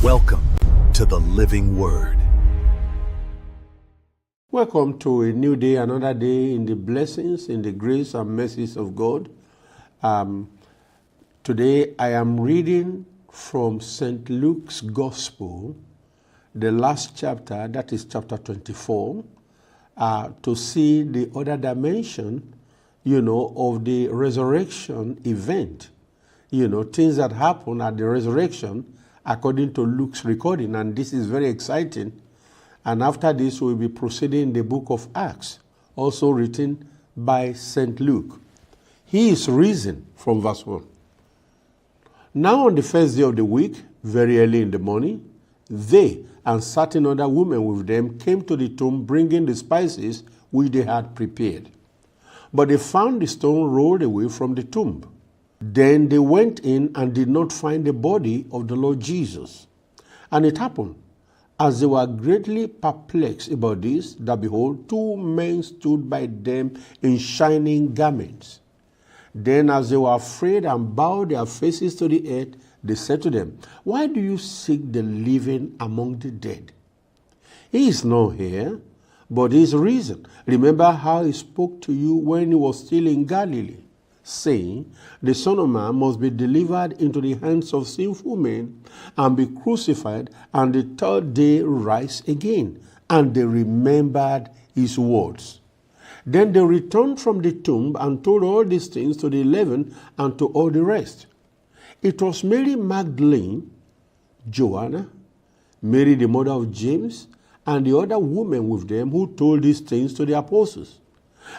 Welcome to the Living Word. Welcome to a new day, another day in the blessings, in the grace and mercies of God. Today I am reading from St. Luke's Gospel, the last chapter, that is chapter 24, to see the other dimension, of the resurrection event. Things that happen at the resurrection according to Luke's recording, and this is very exciting. And after this, we'll be proceeding in the book of Acts, also written by St. Luke. He is risen, from verse 1. Now on the first day of the week, very early in the morning, they and certain other women with them came to the tomb, bringing the spices which they had prepared. But they found the stone rolled away from the tomb. Then they went in and did not find the body of the Lord Jesus. And it happened, as they were greatly perplexed about this, that behold, two men stood by them in shining garments. Then as they were afraid and bowed their faces to the earth, they said to them, "Why do you seek the living among the dead? He is not here, but he is risen. Remember how he spoke to you when he was still in Galilee, saying, the Son of Man must be delivered into the hands of sinful men and be crucified, and the third day rise again." And they remembered his words. Then they returned from the tomb and told all these things to the 11 and to all the rest. It was Mary Magdalene, Joanna, Mary the mother of James, and the other women with them who told these things to the apostles.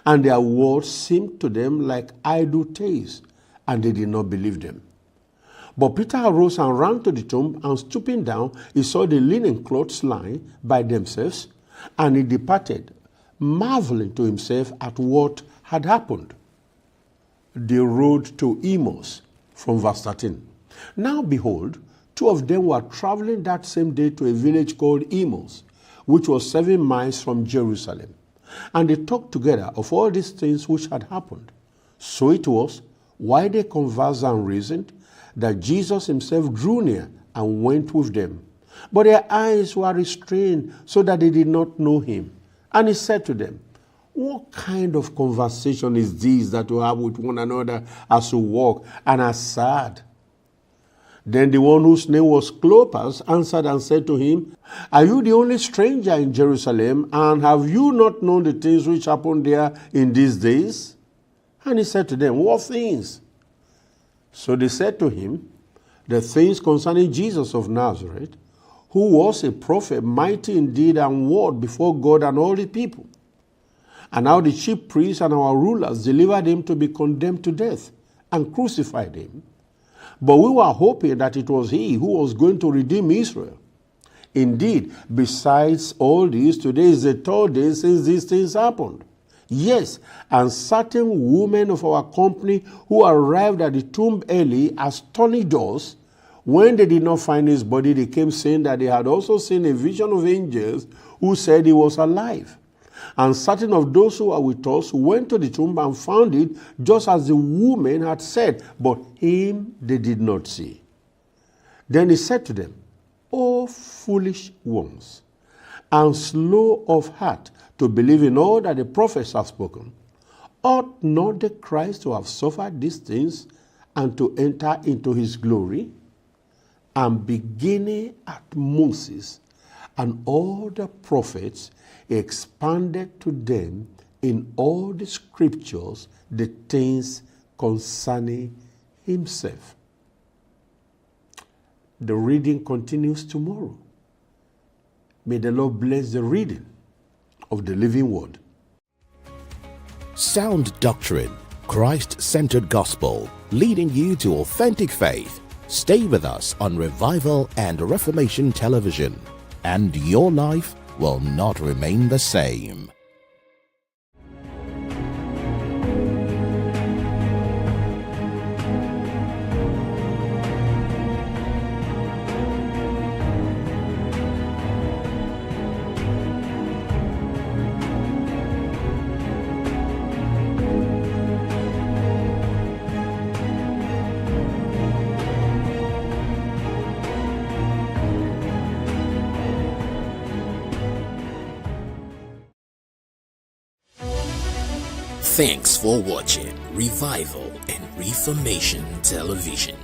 And their words seemed to them like idle tales, and they did not believe them. But Peter arose and ran to the tomb, and stooping down, he saw the linen cloths lying by themselves, and he departed, marveling to himself at what had happened. They rode to Emmaus, from verse 13. Now behold, two of them were traveling that same day to a village called Emmaus, which was 7 miles from Jerusalem. And they talked together of all these things which had happened. So it was, while they conversed and reasoned, that Jesus himself drew near and went with them. But their eyes were restrained, so that they did not know him. And he said to them, "What kind of conversation is this that you have with one another as you walk and are sad?" Then the one whose name was Clopas answered and said to him, "Are you the only stranger in Jerusalem, and have you not known the things which happened there in these days?" And he said to them, "What things?" So they said to him, "The things concerning Jesus of Nazareth, who was a prophet, mighty in deed and word before God and all the people. And how the chief priests and our rulers delivered him to be condemned to death and crucified him. But we were hoping that it was he who was going to redeem Israel. Indeed, besides all this, today is the third day since these things happened. Yes, and certain women of our company who arrived at the tomb early astonished us. When they did not find his body, they came saying that they had also seen a vision of angels who said he was alive. And certain of those who were with us went to the tomb and found it just as the woman had said, but him they did not see." Then he said to them, "O foolish ones, and slow of heart to believe in all that the prophets have spoken, ought not the Christ to have suffered these things and to enter into his glory?" And beginning at Moses and all the prophets, he expounded to them in all the scriptures the things concerning himself. The reading continues tomorrow. May the Lord bless the reading of the living word. Sound doctrine, Christ-centered gospel, leading you to authentic faith. Stay with us on Revival and Reformation Television, and your life will not remain the same. Thanks for watching Revival and Reformation Television.